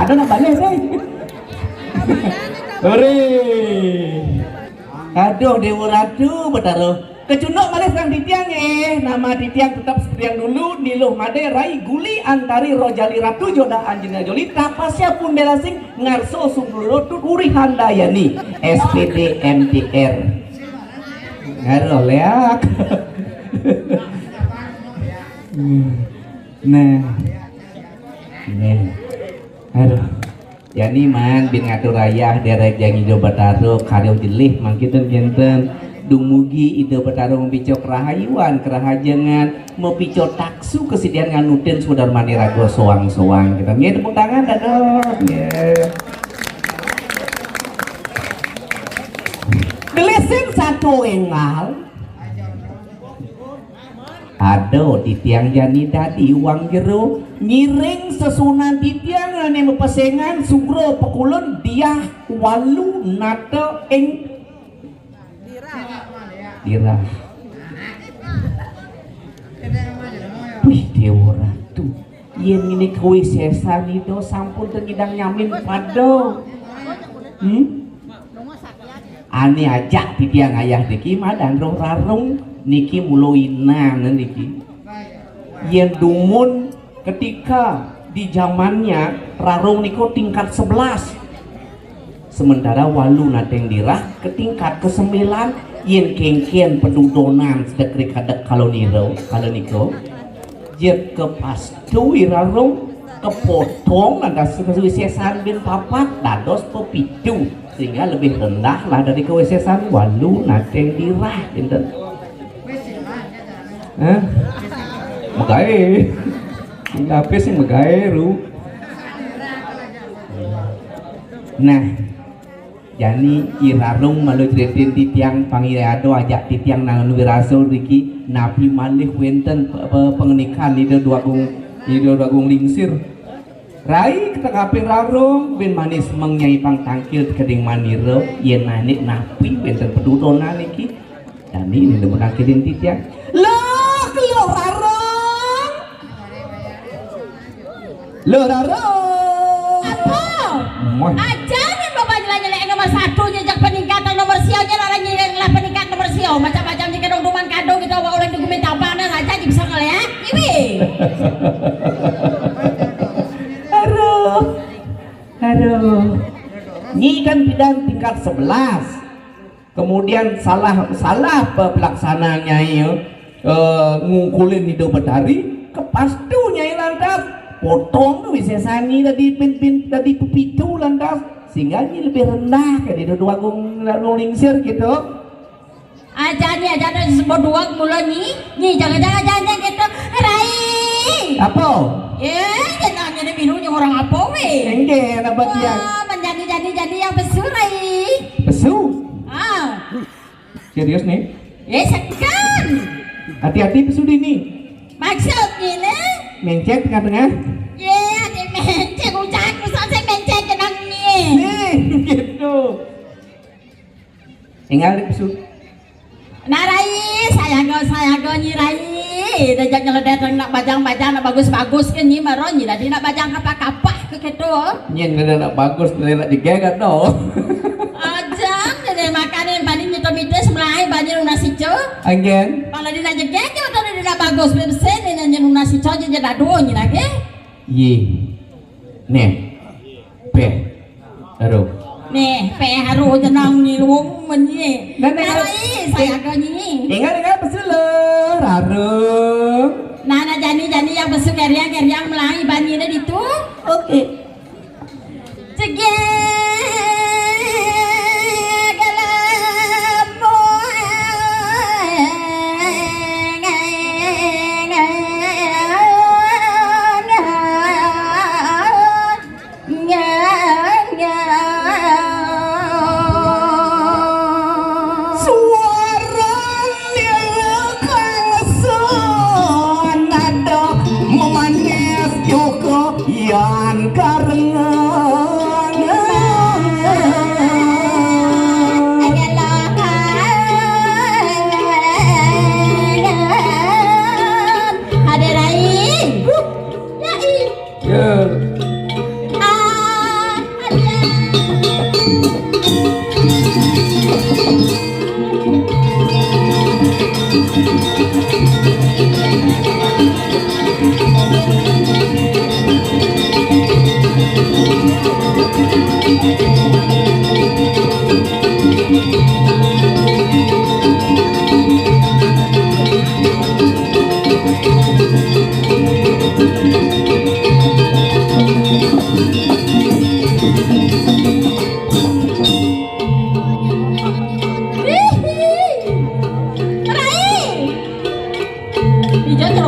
Ada namanya sih. Ore. Aduh Dewa Ratu betaruh. Kecundok malah sang ditiang nama ditiang tetap seperti yang dulu Niluh Made Rai Guli Antari Rojali Ratu Joda Anjina Joli Tapasya Pundela Sing Ngarso Sumrulo Uri Handayani SPD MTR Ngaro leak. Nah aduh yani man bin ngatur rayah derek yang hijau bataru karyo jelih mangkiten jenten dumugi ide bertarung bicok rahayuan kerahajengan mepicok taksu kesediaan nganutin sudar manirago soang-soang kita nge tepuk tangan dados gelesin satu engal ado di tiang jani tadi uang jero ngiring sesunan di tiang ane mepesengan sugro pekulun dia walu nato ing dirah. Wih dewa ratu yen ini kowe sesan itu sampun tengidang nyamin pado ane ajak di tiang ayah deki madan roh rarung niki muloinan niki yen dumun ketika di zamannya rarung niko tingkat 11 sementara walu nateng dirah ke tingkat ke-9 yen kengken pedudonan sedekri kadek kalau niko yen ke pastu irarung kepotong lantas kewisesan bin papat dados pepitu sehingga lebih rendah lah dari kewisesan walu nateng dirah enten magae ngape sih magae ru nah jani irarung malu ceritain titiang pangirado ajak titiang nang wirasul riki napi malih wenten pengenikan di dua gung lingsir rai ketengapin rarung bin manis mengyai pang tangkil keding maniro yen nanik napi wenten pedutonan niki jani ini mengakirin titiang loh kelo rarung lo rarung apa aja nomor 1 jejak peningkatan nomor sio nya lah nyilah peningkat nomor sio macam-macam jika duman kado kita bawa oleh dokumen tabanan aja bisa ngeliat iwi aduh ini kan bidang tingkat 11 kemudian salah pelaksananya ngungkulin hidup bedari kepastunya lantas potong tuh wisesani tadi tadi pepitu lantas sehingga ini lebih rendah kayak di dua gung lingsir gitu aja ada sebut dua mulai nih jangan gitu rai apa jangan jadi minunya orang apa enggak apa dia menjadi yang besu rai besu serius nih sekan hati-hati besu ini maksudnya nih mencet tengah-tengah ada mencet ucap saya mencet jenang gitu tinggal di pesut narai saya go nyirai dajak nyeledet nak bajang nak bagus-bagus kan nyi maro nyi tadi nak bajang kapah-kapah ke gitu nyen nak bagus nak digegat do ajang dene makanin banding nyetomites mulai banyak nasi co again kalau dina jegek atau dina bagus bebsen dina nyen nasi co jadi dado nyi lagi ye nih aduh nih haru jenang ni luang menye narai saya kau ni dengar besul haru nana jani yang besul keriang melai banyi dah itu oke yan karena ada lain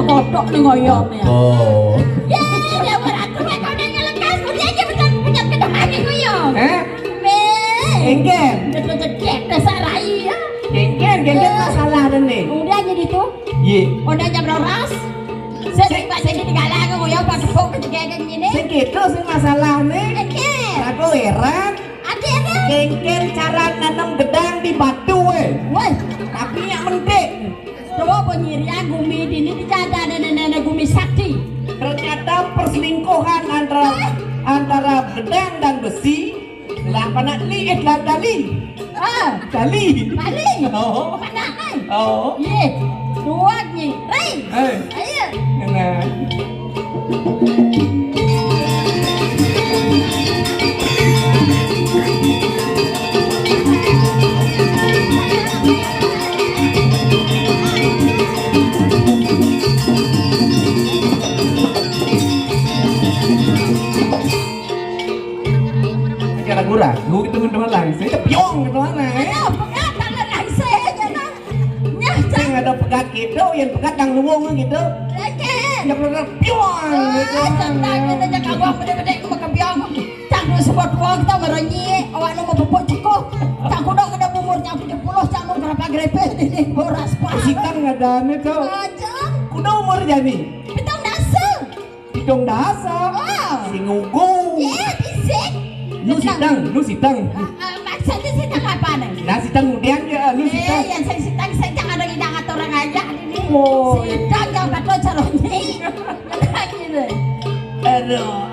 kodok ning ngoyone. Oh. Ya, ya ora tuwe kok ngelekas mesti aja pencet kedokane kuyo. Me. Engken. Cek dasar rai ya. Engken masalah nih. Udah jadi tuh. Ye. Udah jam 12. Sing Pak sing digalang ngoyo Pak kepok kegegen ngene. Sing gitu sing masalah nih. Engken. Aku heran. Ada. Engken cara nanam gedang di batu Woi, tapi yang mentik. coba penyirian gumi dini dijaga nenek gumi sakti. Ternyata perselingkuhan antara gedang dan besi lah panak li lah dali. Dali. Oh. Panak ai. Oh. Ye, dua ni. Rai. Ayo. Nah. Cara gurah, gue itu teman-teman lain, saya piong gitu mana? Ayo, pegat tangan lain saya aja nah. Nyah, Saya nggak ada pegat gitu, yang pegat yang luwung gitu. lagi. Yang benar piong gitu. Tentang kita jaga uang gede-gede makan biang. Cang dulu sebuah uang kita meronyi. Awak lu mau pupuk cukup. Cang kuda kena umur cang 70, cang lu berapa grepe ini boras pas. Sikan nggak ada nih tuh. Aja. Kuda umur jadi. Pitong dasar. Hidung dasar. Oh. Singugu. Ye, bisik. Lu sitang. Maksudnya sitang apa nih? Nah sitang kemudian ya, lu sitang. Yang saya sitang ada ngidang atau orang aja ini. Oh. Sitang yang betul caranya. Yang gitu. Aduh.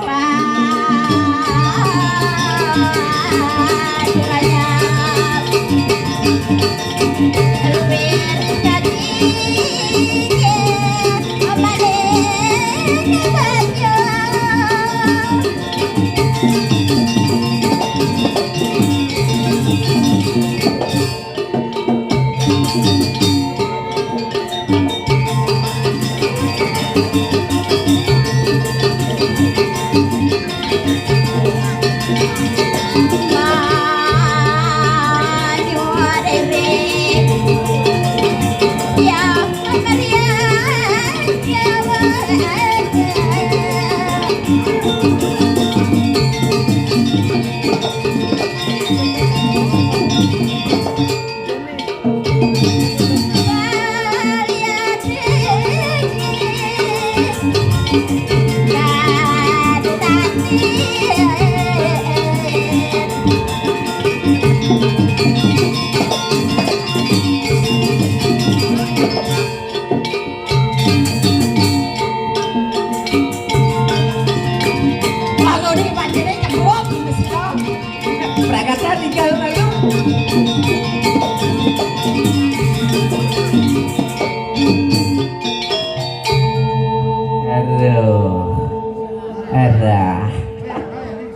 Prakasa tinggal lalu.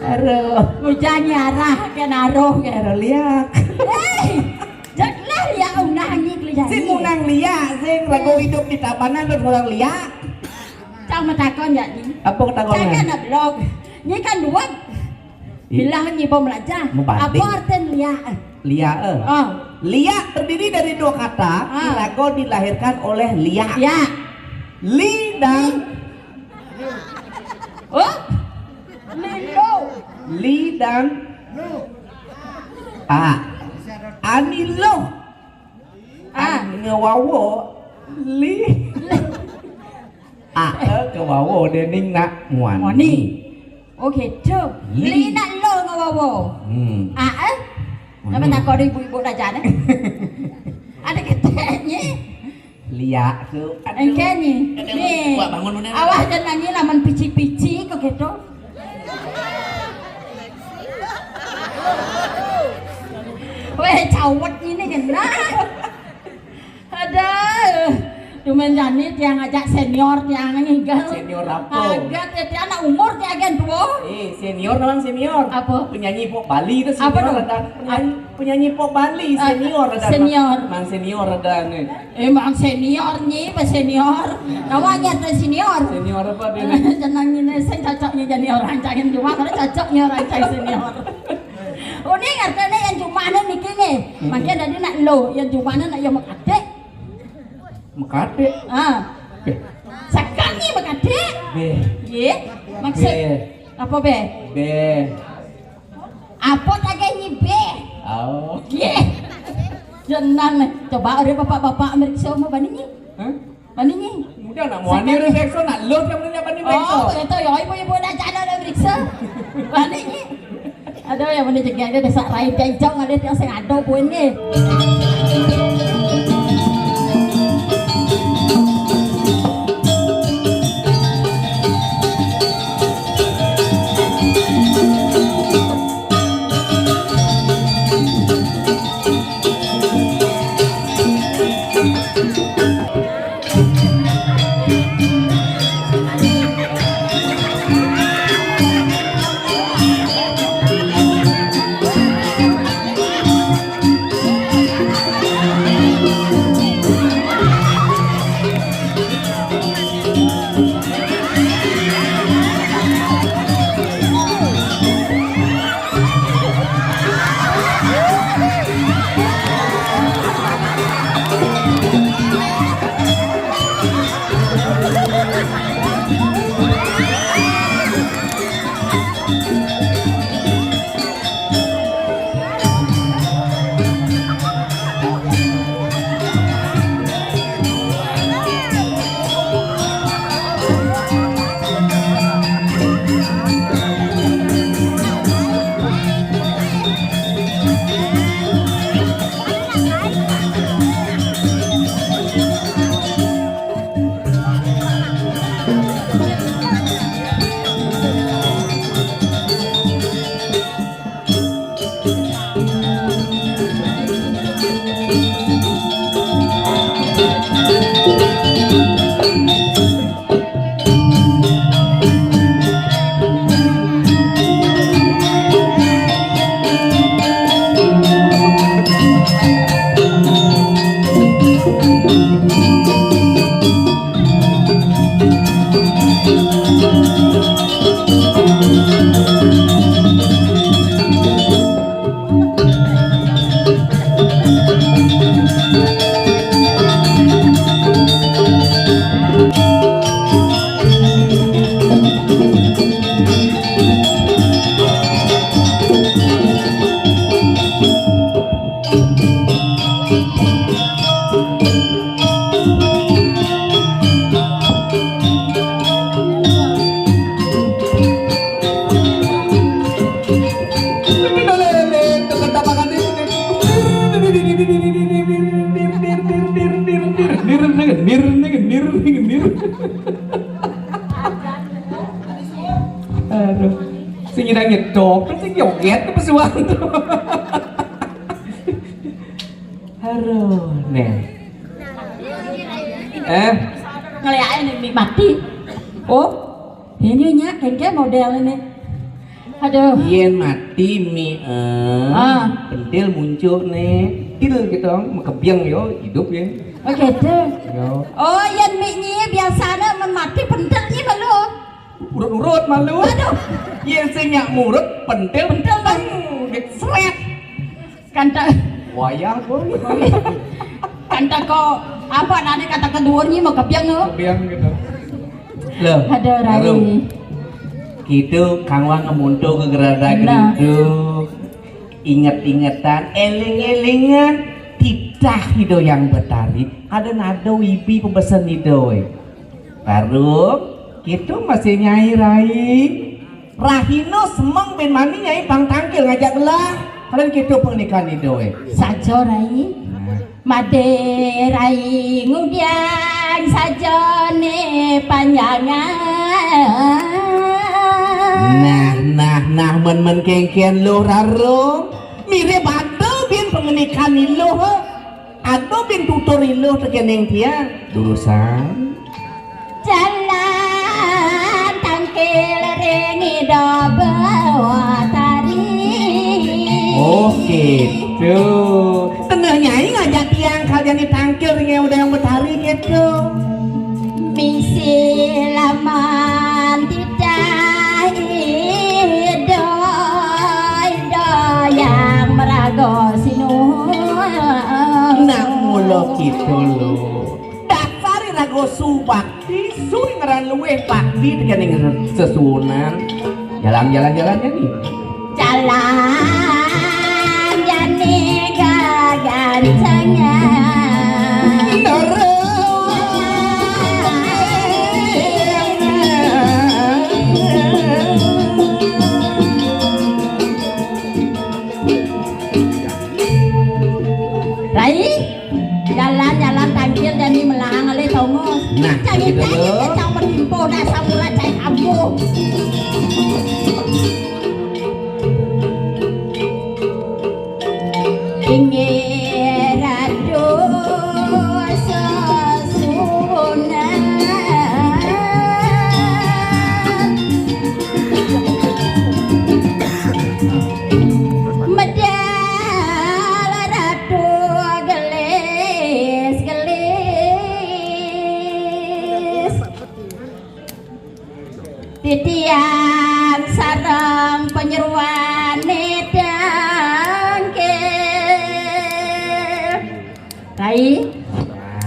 Aduh. Hujan arah ke naruh ke Liak. Jadilah ya unang ni kelihatan. Sing unang liak, sing lagu hidup di tabanan terus orang liak. Cang matakon ya ni. Apa ketakonnya? Jangan nak blog. Ni kan dua. Bilang ni bom belajar. Apa arti liak? Liak. Oh. Liak terdiri dari dua kata. Lagu dilahirkan oleh liak. Ya. Li dan Oh. Lilo. Li dan Anilo. Ngewawo li. Kewawo dening nak ngwani. Oke, cuk. Li nak lo ngewawo. Nama nak kau ibu-ibu dah jadi. Ada ketenya. Liak tu. Engkau ni. Ni. Awak jangan nyanyi laman pici-pici kau gitu. Weh, cawat ini kena. Ada. Cuma jadi dia ngajak senior dia nginggal. Senior apa? Agak dia anak umur dia agen tua. Senior namanya senior. Apa? Penyanyi pop Bali itu senior. Apa ada. Penyanyi pop Bali senior ada. Senior. Mang senior ada nih. Emang senior nih, pas senior. Namanya tuh senior. Senior apa dia? Senang ini saya cocoknya jadi orang cangin cuma karena cocoknya orang cang senior. Ini ngerti yang cuma nih kini. Makanya dari nak lo yang cuma nak yang makadek. Makadek. B. Ye, maksud B. apa be? B. Apa taganya be? Oh. Ye, jenang nih. Coba ada bapak-bapak meriksa mau baninya, Hah? baninya. Udah nak mau ni rekso nak lo yang punya bani rekso. Oh, itu ya ibu-ibu dah jangan ada meriksa. Baninya. Ada yang mana juga ada desa lain kencang ada yang saya ada pun ni. Aduh, sing ngidang nyedok, sing joget ke pesuan tuh. Aduh, nih. Ngeliatin nikmati. Oh, ini nya kayaknya model ini. Aduh. Yen mati mi pentil muncul nih, til gitu, kebiang yo hidup ya. Oh gitu. Yo. Oh, yang mie biasanya mati pentilnya malu. Urut-urut malu. Aduh. Yen sing nyak murut pentil Bang. seret. Kanta. Wayang pun. Kanta kok apa nanti kata keduanya mau kebiang lo. Kebiang gitu. Loh. Ada Rai. Gitu Kang Wang ngemuntuh ke gerada gitu. Ingat-ingatan, eling-elingan tidak hido yang betari. Ada nado wibi pembesan hido. Baru gitu masih nyai Rai. Rahino semang ben mami nyai pang tangkil ngajak belah. Kalian gitu pernikahan hido. Sajo Rai. Made Rai ngudian sajone panjangan. Nah men kengkian lo raro mirip ada bin pengenikan lo ada bin tutor lo tekeneng dia durusan jalan tangkil ringi do bawa tari. Oh gitu tenang nyai ngajak tiang kalian ditangkil ringi udah yang betari gitu misi laman tidak yang merago sinu nak mulo gitu lo dasari rago su bakti sui ngaran luweh bakti dengan sesunan jalan-jalannya nih jalan jane gagancangnya Rai jalan-jalan tampil dan melang oleh tongos nah gitu loh cang menimpo dah samura cai kamu ingin radu sesunan medal radu gelis-gelis titian sarang penyeruan nedangke Rai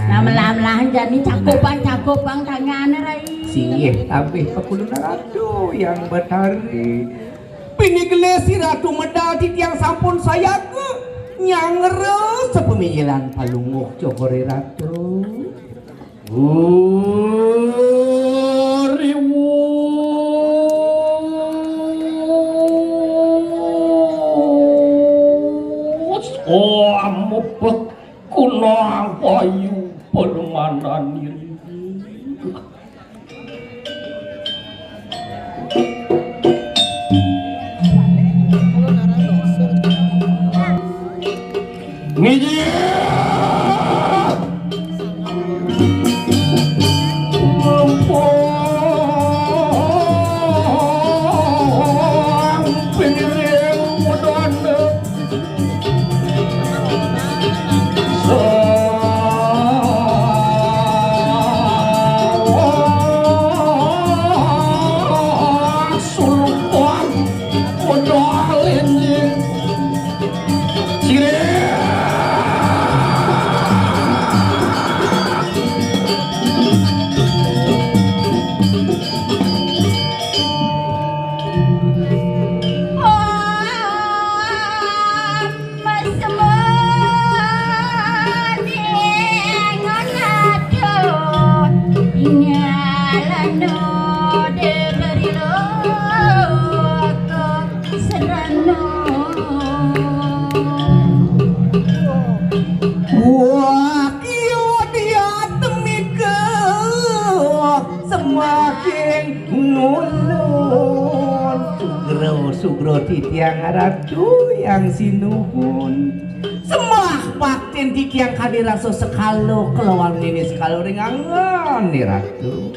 lama-lama jadi cakupang tangan Rai sih tapi pekulun ratu yang betari pini gelesi ratu medal titiang sampun saya ke nyangere sepemilihan palunguk cokori ratu mupek kunang payu permanan diri ngiji sugro titiang ratu yang sinuhun semah baktin titiang kadiraso sekalo kelawan ini sekalo ringangan nih ratu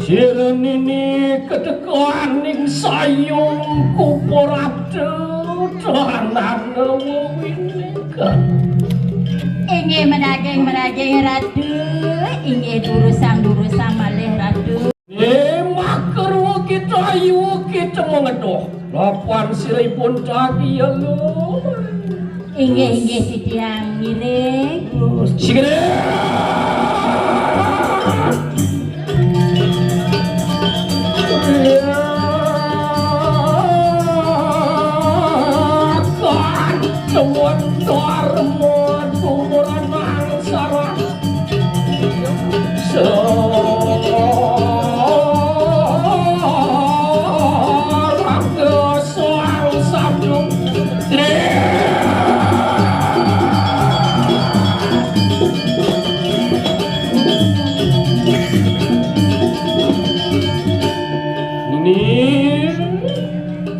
Siren ini ketekoaning sayung kuporabde danan wawinkan ingin menaging ratu ingin durusan malih ratu maker kita ayu kita mengedoh lapan siripun cagi ya lo ingin sitiang miring sigede kan temuan dormon umuran mangsara seorang soal sabjung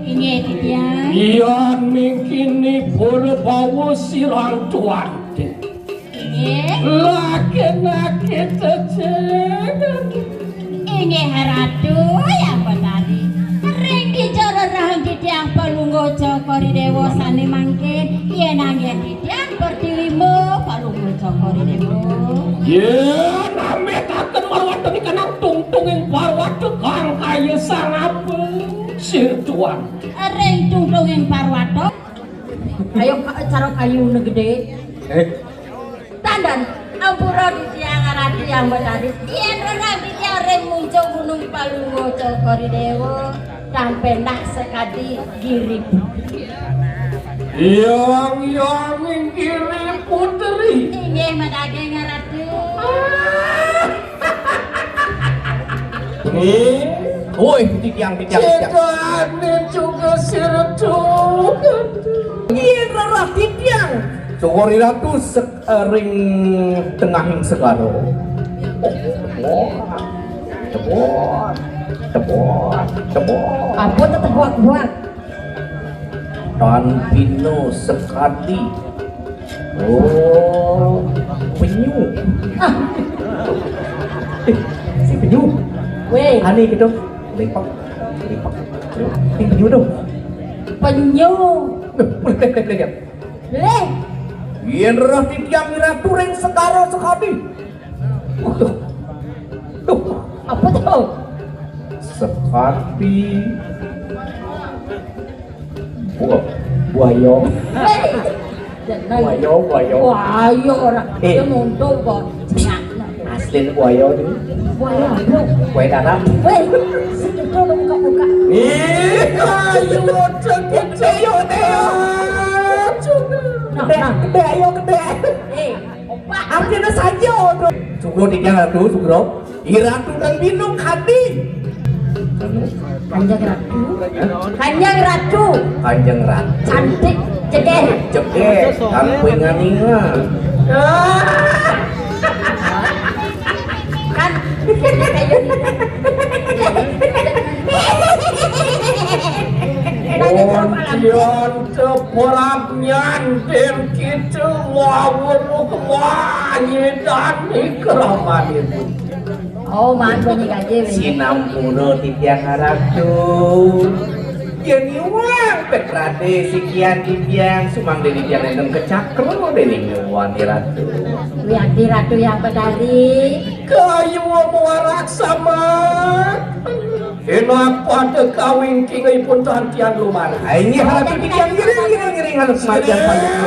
ingin titiang Iyan mingkini purbawa sirang tuante laki-laki terjaga ingin ratu yang betari ringgi cara rahang titiang palunggo cokori dewa sani mangkin yen angin titiang berdilimu palunggo cokori dewa ya nametakan marwata ni kanang tungtung yang parwata kang kaya sang apa sir tuan ring tungtung yang parwato Ayo cara kayu gede. Tandan ampura di tiang ratu yang betari. Yen renang di tiang rem muncul gunung Palungo Cokori Dewo dan pendak sekadi giri. Yang giri putri. Inggih madageng ratu. Woi, titiang. Cedane juga sirtu. Yen rarah titiang. Cokori Ratu sering tengahing segaro. Tebot. Apa tetep buat. Tan Pino sekali. Oh, penyu. Si penyu. Weh, Aneh gitu. Lipak. Ini penyu dong. penyu. Lihat. Leh, Yen rah titiang Ratu ring segaro sekali. Tuh. apa tuh? Sekali. Buayo. Buayo. Buayo orang dia mundur kok. Asli buayo itu. Buayo bro. Buaya darat. Weh, segitu lu buka-buka. Ayo gede. Gede ayo gede. Opa. Artinya saja tuh. Sugro tiga Ratu, Sugro. Iratu dan Bino kadi. Kanjeng Ratu. Kanjeng Ratu. Kanjeng Ratu. Cantik, cegeh. Tanpa nganinga. Kan kita kayu Ontion ceporak nyandir gitu wawur kemanyidan ikeraman itu. Oh, man bunyi gaji. Sinampuno titiang Ratu. Yen iwang petrade sikian titiang sumang dari tiang endeng kecakro dari nyuwan Ratu. Lihat di Ratu yang bedari. Kayu muarak sama. Enak pada kawin kingai pun tantian lumar. Ini Ratu titiang giring harus majan payung.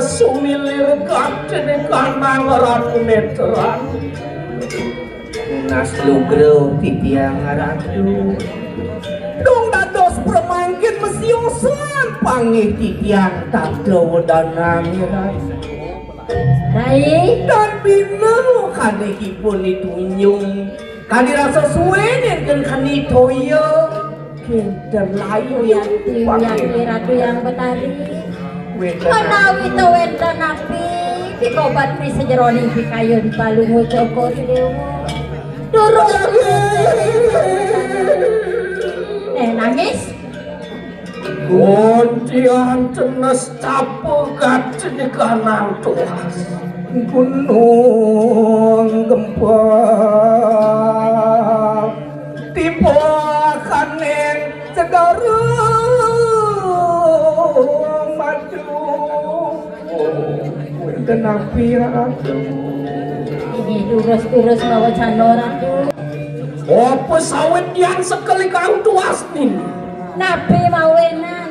Sumilir katene kanang Ratu Neteran. Nas lugro titiang Ratu. Dong dados permangkin mesiosan panggih titiang tado danang Ratu. Rai, Dan bino kadekipun ditunyung kadi rasa suwe dan kani toyo kinter layu yang di Ratu yang bedari. Weda Menawi tawenda napi dikobat di sejeroning pikayun Palungo Cokori Dewo. Durung nangis. Kuntian tenes capegat di kanang tuas. gunung gempal tipe kanen segara maju kenapi aku Ini durus-durus bawa candor aku. Apa sawit yang sekali kang tuas nih? Nabi mawenan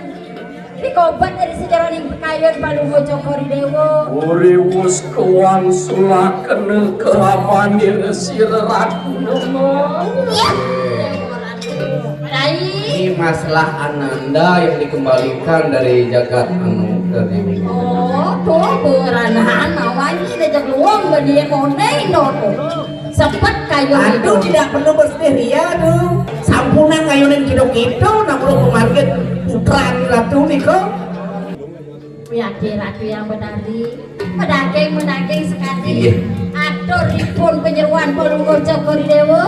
dikobat dari sejarah ning pekayun Palungo Cokori Dewo. Uriwus kewan sulaken keramani resir ratu. Rai masalah Ananda yang dikembalikan dari jagat dari Oh, tuh beranak awalnya diajak luang dia konei noto. Sepet kayu aduh tidak perlu bersedih ya aduh sampunan kayunin gitu-gitu namun pemargin putra ratu nih kok ratu yang benari mendaging sekali iya. atur ripun penyeruan Palunggo Cokori Dewo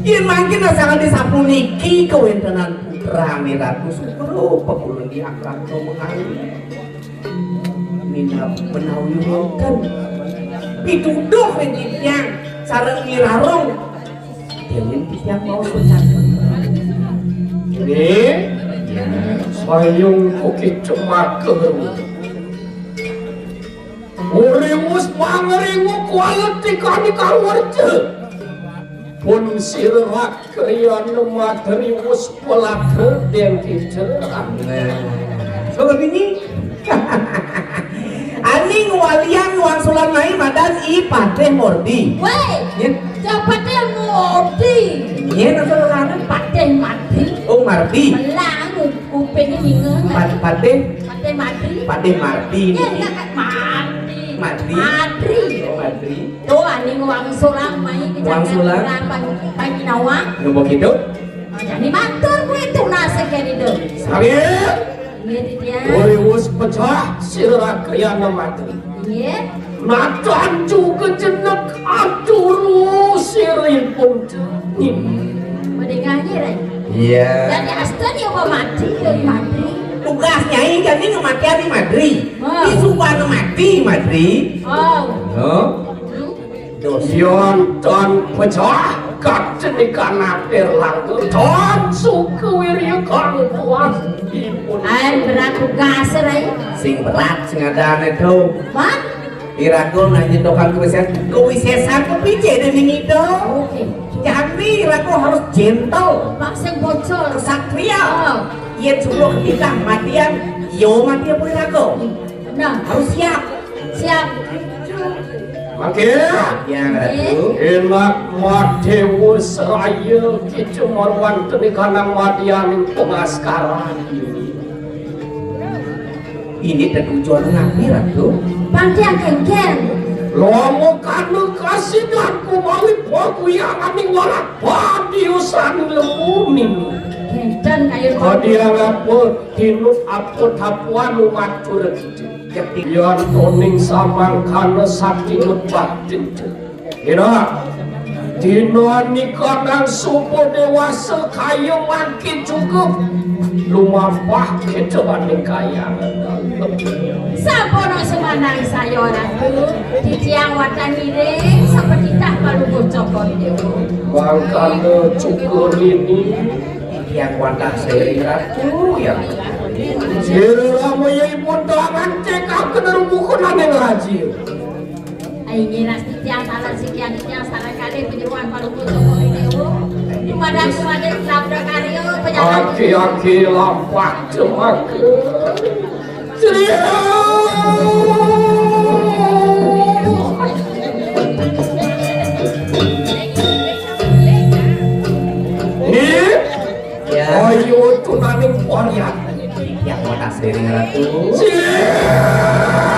iya makin asangan disapu niki kewentenan putra ratu sukro pepulun di akrak kau mengalami minap penawiyukan pituduh yang sarang ngirarong dengan yang mau sucakan ini sayung koki cemaker urimus pangeringu kualitika di kawarja pun sirah kaya materi pelaka yang dicerang sobat ini ani ngwalian nuang sulan main madan i pateh mordi weh ya cepatnya ngodi ya nasa lana pateh mati oh mardi melang kupingnya bingung pateh pateh mati pateh mardi ya enggak mati Madri. Madri. Oh, Madri. Tuh ani uang sulam mai Uang sulam. pagi nawang. Ngebok itu? Jadi matur gue itu nasi kayak itu. sakit Iya dia. urimus pecah sirah kaya materi Iya. Natan juga jenak aturu sirin pun Mendengarnya Ray. Iya. Jadi aston ya mau mati dari Madri. Tugasnya ini jadi ngematian di Madri. Oh. Ini suka ngemati Madri. Oh. Oh. Yon ton pecah kacenika nater langgur ton suku wirya kang kuat ipun Ay berat tugas Ray. Sing berat sing ada itu. Mak. Irago nanya dokan kewisesan kepije dening itu. Oke. Jadi irago harus gentle, Maksud bocor. kesatria. Oh. Iya sebelum ketika matian, yo matian pun irago. Nah, Harus siap. siap. Makanya Ya ratu. enak madewu seraya kicu marwan tenikana madianing pengaskaran Ini tertujuan ngapi ratu. Pandian kengken. lomo kanu kasidanku mawi poku yang aning warak padiusan lemuning Kenten kayu kadiang apa hinut apa tapuan umatur yon toning samang kana sakti batin ina dino nikah supo dewasa kayu makin cukup lumampah kecoban kayangan Sapono semanang saya ratu di tiang watan miring seperti tak Palunggo Cokori Dewo. bangkana cukur ini Yang wadah seiring ratu yang sirama ya ibu tangan cekak kenerbukunan yang rajin Ini ras di tiang salah sekian di tiang salah kali penyeruan Palunggo Cokori Dewo. Kumadang labrak karyo penjalan. aki-aki lampak cemak ceria ini ya ayo tunaning warian yang wadah seiring ratu. Ciao.